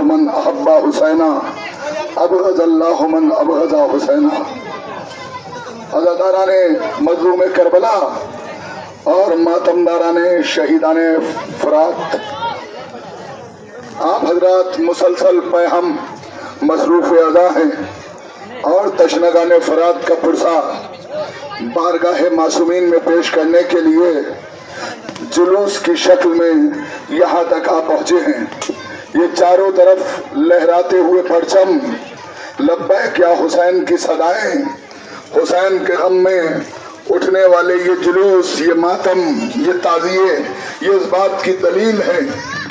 من احب حسینا ابغض اللہ من ابغض حسینا۔ عزاداران مظلوم کربلا اور ماتمداران شہیدان فرات، آپ حضرات مسلسل پیہم مصروف ادا ہیں اور تشنگان فرات کا پرسہ بارگاہ معصومین میں پیش کرنے کے لیے جلوس کی شکل میں یہاں تک آ پہنچے ہیں۔ یہ چاروں طرف لہراتے ہوئے پرچم، لبیک یا حسین کی صدائیں، حسین کے غم میں اٹھنے والے یہ جلوس، یہ ماتم، یہ تعزیے، یہ اس بات کی دلیل ہے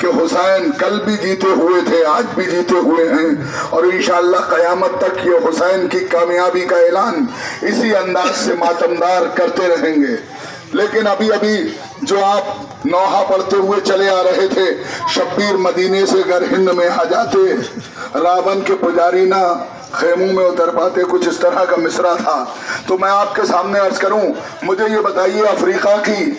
کہ حسین کل بھی جیتے ہوئے تھے، آج بھی جیتے ہوئے ہیں، اور انشاءاللہ قیامت تک یہ حسین کی کامیابی کا اعلان اسی انداز سے ماتمدار کرتے رہیں گے۔ لیکن ابھی جو آپ نوحہ پڑھتے ہوئے چلے آ رہے تھے، شبیر مدینے سے گر ہند میں آ جاتے، راون کے پجاری نہ خیموں میں اتر پاتے، کچھ اس طرح کا مصرع تھا۔ تو میں آپ کے سامنے عرض کروں، مجھے یہ بتائیے، افریقہ کی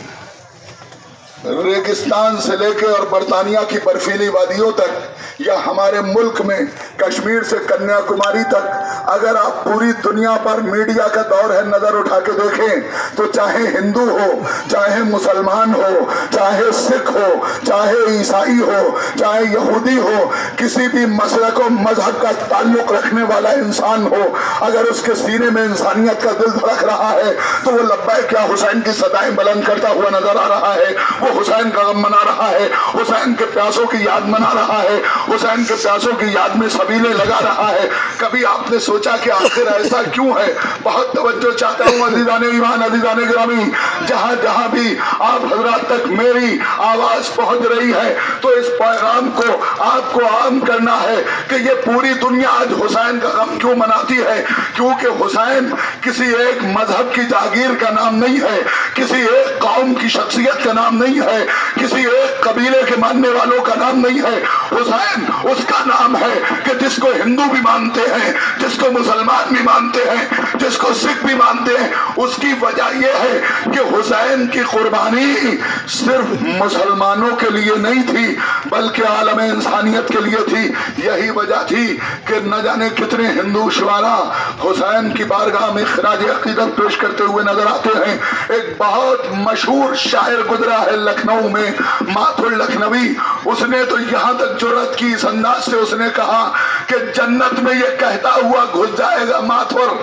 ریگستان سے لے کے اور برطانیہ کی برفیلی وادیوں تک، یا ہمارے ملک میں کشمیر سے کنیا کماری تک، اگر آپ پوری دنیا پر میڈیا کا دور ہے نظر اٹھا کے دیکھیں تو چاہے ہندو ہو، چاہے مسلمان ہو، چاہے سکھ ہو، چاہے عیسائی ہو، چاہے یہودی ہو، کسی بھی مسلک و مذہب کا تعلق رکھنے والا انسان ہو، اگر اس کے سینے میں انسانیت کا دل دھڑک رہا ہے تو وہ لبیک یا حسین کی صدائیں بلند کرتا ہوا نظر آ رہا ہے۔ وہ حسین کا غم منا رہا ہے، حسین کے پیاسوں کی یاد منا رہا ہے، حسین کے پیاسوں کی یاد میں سبیلے لگا رہا ہے۔ کبھی آپ نے سوچا کہ آخر ایسا کیوں ہے؟ بہت توجہ چاہتا ہوں عزیزان ایمان، عزیزان گرامی، جہاں جہاں بھی آپ حضرات تک میری آواز پہنچ رہی ہے تو اس پیغام کو آپ کو عام کرنا ہے کہ یہ پوری دنیا آج حسین کا غم کیوں مناتی ہے؟ کیونکہ حسین کسی ایک مذہب کی جاگیر کا نام نہیں ہے، کسی ایک قوم کی شخصیت کا نام نہیں ہے، کسی ایک قبیلے کے ماننے والوں کا نام نہیں ہے۔ حسین اس کا نام ہے کہ جس کو ہندو بھی مانتے ہیں، جس کو مسلمان بھی مانتے ہیں، جس کو سکھ بھی مانتے ہیں۔ اس کی وجہ یہ ہے کہ حسین کی قربانی صرف مسلمانوں کے لیے نہیں تھی بلکہ عالم انسانیت کے لیے تھی۔ یہی وجہ تھی کہ نہ جانے کتنے ہندو شعراء حسین کی بارگاہ میں خراج عقیدت پیش کرتے ہوئے نظر آتے ہیں۔ ایک بہت مشہور شاعر گزرا ہے لکھنؤ میں، ماتھر لکھنوی، اس نے تو یہاں تک جرأت کی اس انداز سے اس نے کہا کہ جنت میں یہ کہتا ہوا گھس جائے گا ماتھر،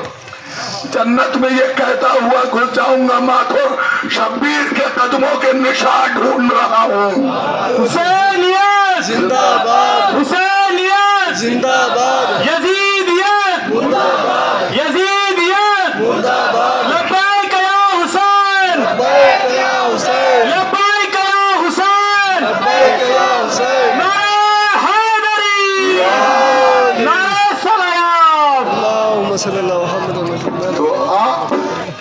جنت میں یہ کہتا ہوا گھس جاؤں گا ماتھر، شبیر کے قدموں کے نشان ڈھونڈ رہا ہوں۔ حسینیت زندہ باد، حسینیت زندہ باد، یزیدیت مردہ باد، یزیدیت مردہ باد، لبیک یا حسین، لبیک یا حسین، لبیک یا حسین، لبیک یا حسین، نعرہ حیدری، نعرہ صلوات۔ اللہم صلی اللہ محمد وسلم۔ تو آپ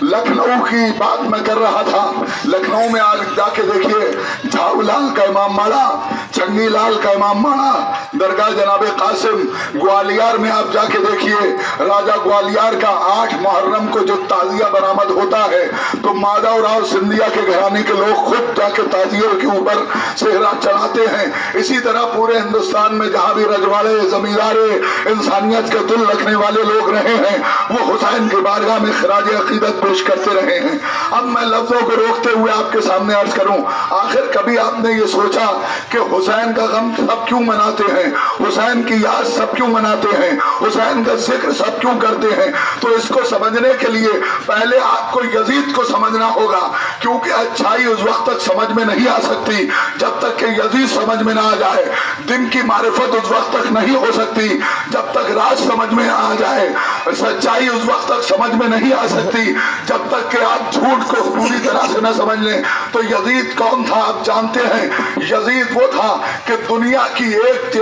لکھنؤ کی بات میں کر رہا تھا، لکھنؤ میں آج جا کے دیکھیے، جھاؤ لال کا امام باڑہ، چنگی لال کا امام باڑہ، درگاہ جناب قاسم، گوالیار میں آپ جا کے دیکھیے، راجہ گوالیار کا 8 محرم کو جو تعزیہ برآمد ہوتا ہے تو مادھو راؤ سندھیا کے گھرانے کے لوگ خود جا کے تعزیے کے اوپر صحرا چڑھاتے ہیں۔ اسی طرح پورے ہندوستان میں جہاں بھی رجواڑے، زمیندارے، انسانیت کے دل رکھنے والے لوگ رہے ہیں وہ حسین کی بارگاہ میں خراج عقیدت پیش کرتے رہے ہیں۔ اب میں لفظوں کو روکتے ہوئے آپ کے سامنے عرض کروں، آخر کبھی آپ نے یہ سوچا کہ حسین کا غم سب کیوں مناتے ہیں، حسین کی یاد سب کیوں مناتے ہیں، حسین کا ذکر سب کیوں کرتے ہیں؟ تو اس کو سمجھنے کے لیے پہلے آپ کو یزید کو سمجھنا ہوگا، کیونکہ اچھائی اس وقت تک سمجھ میں نہیں آ سکتی جب تک کہ یزید سمجھ میں نہ آ جائے، دن کی معرفت اس وقت تک نہیں ہو سکتی جب تک راز سمجھ میں آ جائے، سچائی اس وقت تک سمجھ میں نہیں آ سکتی جب تک کہ آپ جھوٹ کو پوری طرح سے نہ سمجھ لیں۔ تو یزید کون تھا آپ جانتے ہیں؟ یزید وہ تھا کہ دنیا کی ایک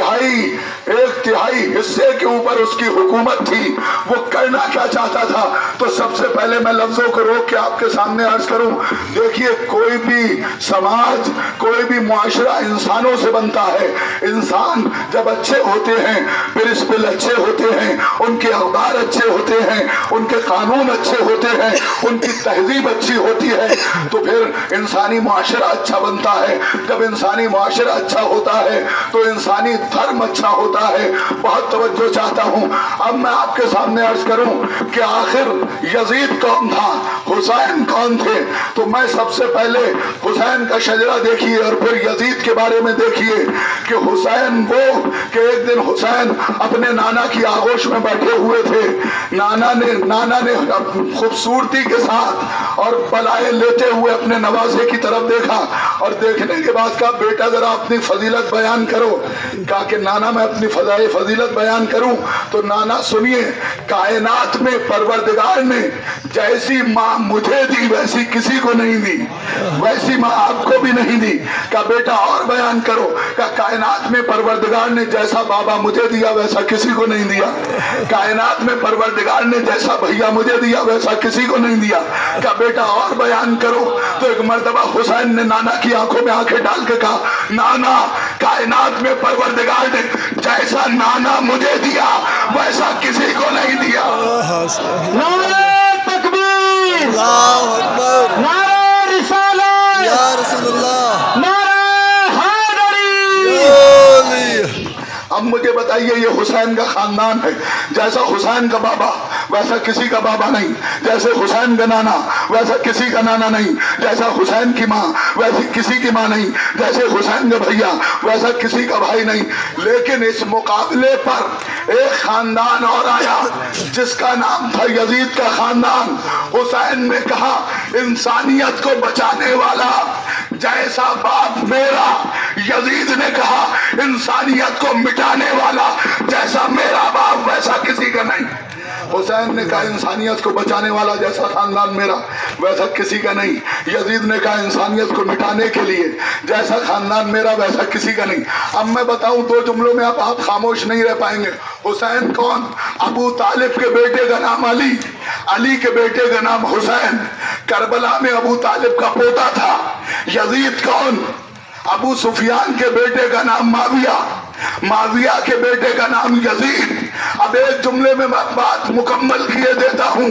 تہائی حصے کے اوپر اس کی حکومت تھی۔ وہ کرنا کیا چاہتا تھا؟ تو سب سے پہلے میں لفظوں کو روک کے آپ کے سامنے عرض کروں، دیکھیے کوئی بھی سماج، کوئی بھی معاشرہ انسانوں سے بنتا ہے۔ انسان جب اچھے ہوتے ہیں، پرنسپل اچھے ہوتے ہیں، ان کے اخبار اچھے ہوتے ہیں، ان کے قانون اچھے ہوتے ہیں، ان کی तहजीब अच्छी होती है तो फिर इंसानी मुआशरा अच्छा बनता है। जब इंसानी मुआशरा अच्छा होता है तो इंसानी धर्म अच्छा होता है। बहुत तवज्जो चाहता हूँ। अब मैं आपके सामने अर्ज करूँ कि आखिर यजीद कौन था, हुसैन कौन थे। तो मैं सबसे पहले हुसैन का शजरा देखिए और फिर यजीद के बारे में देखिए कि हुसैन वो कि एक दिन हुसैन अपने नाना की आगोश में बैठे हुए थे। नाना ने खूबसूरती के साथ और बलाएं लेते हुए अपने नवासे की तरफ देखा और देखने के बाद कहा बेटा जरा अपनी फजीलत बयान करो। कहा कि नाना मैं अपनी फजीलत बयान करूं। तो नाना सुनिए, कायनात में परवरदिगार ने जैसी माँ मुझे दी वैसी किसी को नहीं दी, वैसी माँ आपको भी नहीं दी। कहा बेटा और बयान करो। कहा कायनात में परवरदिगार ने जैसा बाबा मुझे दिया वैसा किसी को नहीं दिया। कायनात में परवरदिगार ने जैसा भैया मुझे दिया वैसा किसी को नहीं दिया। कहा बेटा और बयान करो। तो एक मर्तबा हुसैन ने नाना की आंखों में आंखें डाल के कहा नाना कायनात में परवरदिगार ने जैसा नाना मुझे दिया वैसा किसी को नहीं दिया। नारे तकबीर, अल्लाहु अकबर, नारे रिसालत, या रसूलुल्लाह, नारे हैदरी। बोलिए। अब मुझे बताइए ये हुसैन का खानदान है। जैसा हुसैन का बाबा वैसा किसी का बाबा नहीं, जैसे हुसैन का नाना वैसा किसी का नाना नहीं, जैसा हुसैन की माँ वैसी किसी की माँ नहीं, जैसे हुसैन का भैया वैसा किसी का भाई नहीं। लेकिन इस मुकाबले पर एक खानदान और आया जिसका नाम था यजीद का खानदान। हुसैन ने कहा इंसानियत को बचाने वाला जैसा बाप मेरा, यजीद ने कहा इंसानियत को मिटाने वाला जैसा मेरा बाप वैसा किसी का नहीं। हुसैन ने कहा इंसानियत को बचाने वाला जैसा खानदान मेरा वैसा किसी का नहीं। यजीद ने कहा इंसानियत को मिटाने के लिए जैसा खानदान मेरा वैसा किसी का नहीं। अब मैं बताऊं दो जुमलों में, अब आप खामोश नहीं रह पाएंगे। हुसैन कौन? अबू तालिब के बेटे का नाम अली, अली के बेटे का नाम हुसैन। करबला में अबू तालिब का पोता था। यजीद कौन? अबू सुफियान के बेटे का नाम माविया, माविया के बेटे का नाम यजीद। अब एक जुमले में मैं बात मुकम्मल किए देता हूँ।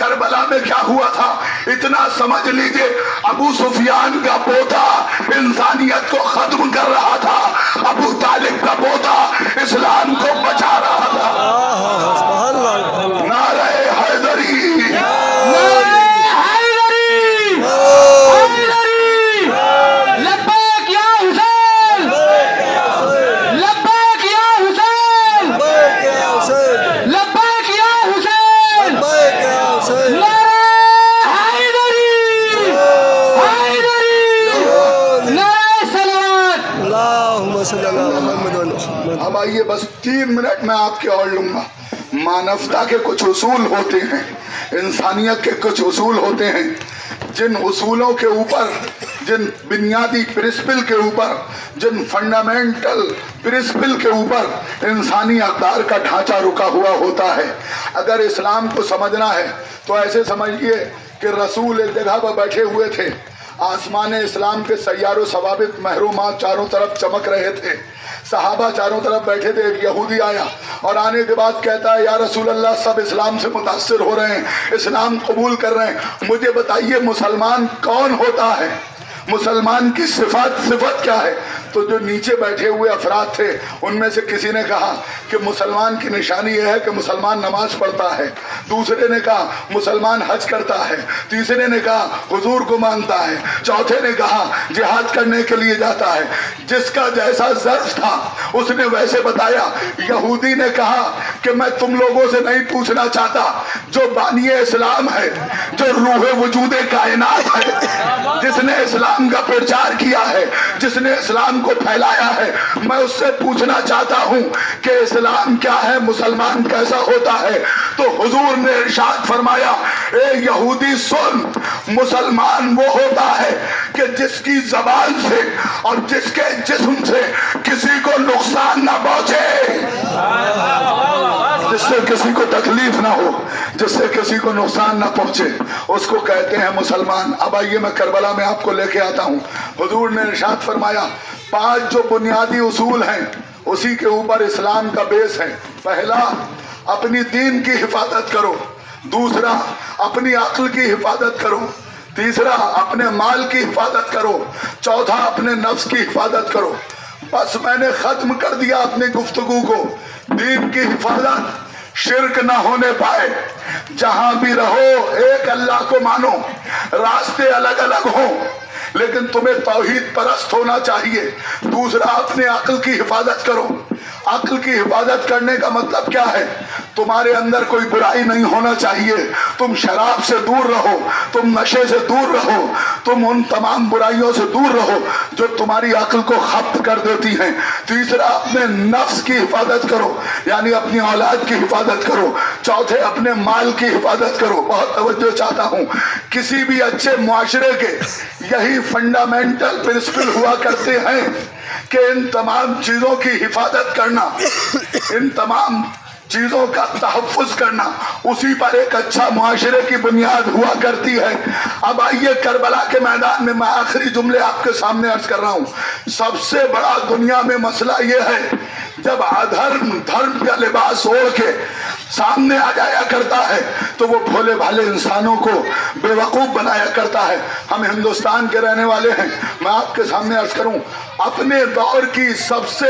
करबला में क्या हुआ था इतना समझ लीजिए। अबू सुफियान का पोता इंसानियत को खत्म कर रहा था, अबू तालिब का पोता इस्लाम को बचा रहा था। नारे हैदरी, नारे हैदरी, हैदरी, लब्बैक या हुसैन, लब्बैक या हुसैन, लब्बैक या हुसैन, नारे हैदरी, हैदरी, नारे सलावत। अल्लाहुम्मा सल्ली अला मुहम्मद व मुहम्मद। अब आइए बस 3 मिनट में आपके और लूंगा। मानवता के कुछ उसूल होते हैं, इंसानियत के कुछ उसूल होते हैं। जिन उसूलों के ऊपर, जिन बुनियादी प्रिंसिपल के ऊपर, जिन फंडामेंटल प्रिंसिपल के ऊपर इंसानी अक़दार का ढांचा रुका हुआ होता है। अगर इस्लाम को समझना है तो ऐसे समझिए कि रसूल एक जगह पर बैठे हुए थे, आसमान इस्लाम के सैयारो सवाबित महरूमात चारों तरफ चमक रहे थे, सहाबा चारों तरफ बैठे थे। एक यहूदी आया और आने के बाद कहता है या रसूल अल्लाह सब इस्लाम से मुतासिर हो रहे हैं, इस्लाम कबूल कर रहे हैं, मुझे बताइए मुसलमान कौन होता है, मुसलमान की सिफत क्या है। तो जो नीचे बैठे हुए अफराद थे उनमें से किसी ने कहा कि मुसलमान की निशानी यह है कि मुसलमान नमाज पढ़ता है, दूसरे ने कहा मुसलमान हज करता है, तीसरे ने कहा हुजूर को मानता है, चौथे ने कहा जिहाद करने के लिए जाता है। जिसका जैसा ज़र्फ था उसने वैसे बताया। यहूदी ने कहा कि मैं तुम लोगों से नहीं पूछना चाहता, जो बानिए इस्लाम है, जो रूहे वजूदे कायनात है, जिसने इस्लाम का प्रचार किया है, जिसने इस्लाम को फैलाया है, मैं उससे पूछना चाहता हूं कि इस्लाम क्या है, मुसलमान कैसा होता है। तो हुजूर ने इरशाद फरमाया, ए यहूदी सुन, मुसलमान वो होता है कि जिसकी जबान से और जिसके जिस्म से किसी को नुकसान ना पहुंचे, जिससे किसी को तकलीफ ना हो, जिससे किसी को नुकसान ना पहुंचे, उसको कहते हैं मुसलमान। अब आइए मैं करबला में आपको लेके आता हूं। हुजूर ने इरशाद फरमाया 5 जो बुनियादी उसूल हैं उसी के ऊपर इस्लाम का बेस है। पहला, अपनी दीन की हिफाजत करो। दूसरा अपनी अक्ल की हिफाजत करो, तीसरा अपने माल की हिफाजत करो, चौथा अपने नफ्स की हिफाजत करो। बस मैंने खत्म कर दिया अपनी गुफ्तगू को। दीन की हिफाजत, शिरक ना होने पाए, जहां भी रहो एक अल्लाह को मानो, रास्ते अलग अलग हो लेकिन तुम्हें तौहीद परस्त होना चाहिए। दूसरा अपने अक्ल की हिफाजत करो। अक्ल की हिफाजत करने का मतलब क्या है? तुम्हारे अंदर कोई बुराई नहीं होना चाहिए, तुम शराब से दूर रहो, तुम नशे से दूर रहो, तुम उन तमाम बुराइयों से दूर रहो जो तुम्हारी अक्ल को खत्म कर देती हैं। तीसरा अपने नफ्स की हिफाजत करो, यानी अपनी औलाद की हिफाजत करो। चौथे अपने माल की हिफाजत करो। बहुत तवज्जो चाहता हूँ, किसी भी अच्छे मुआशरे के यही फंडामेंटल प्रिंसिपल हुआ करते हैं कि इन तमाम चीजों की हिफाजत करना, इन तमाम चीजों का तहफ़्फ़ुज़ करना, उसी पर एक अच्छा मुआशरे की बुनियाद हुआ करती है। अब आइए करबला के मैदान में मैं आखिरी जुमले आपके सामने अर्ज कर रहा हूँ। सबसे बड़ा दुनिया में मसला ये है, जब अधर्म धर्म का लिबास ओढ़ के सामने आ जाया करता है तो वो भोले भाले इंसानों को बेवकूफ बनाया करता है। हम हिंदुस्तान के रहने वाले हैं, मैं आपके सामने अर्ज करूं, अपने दौर की सबसे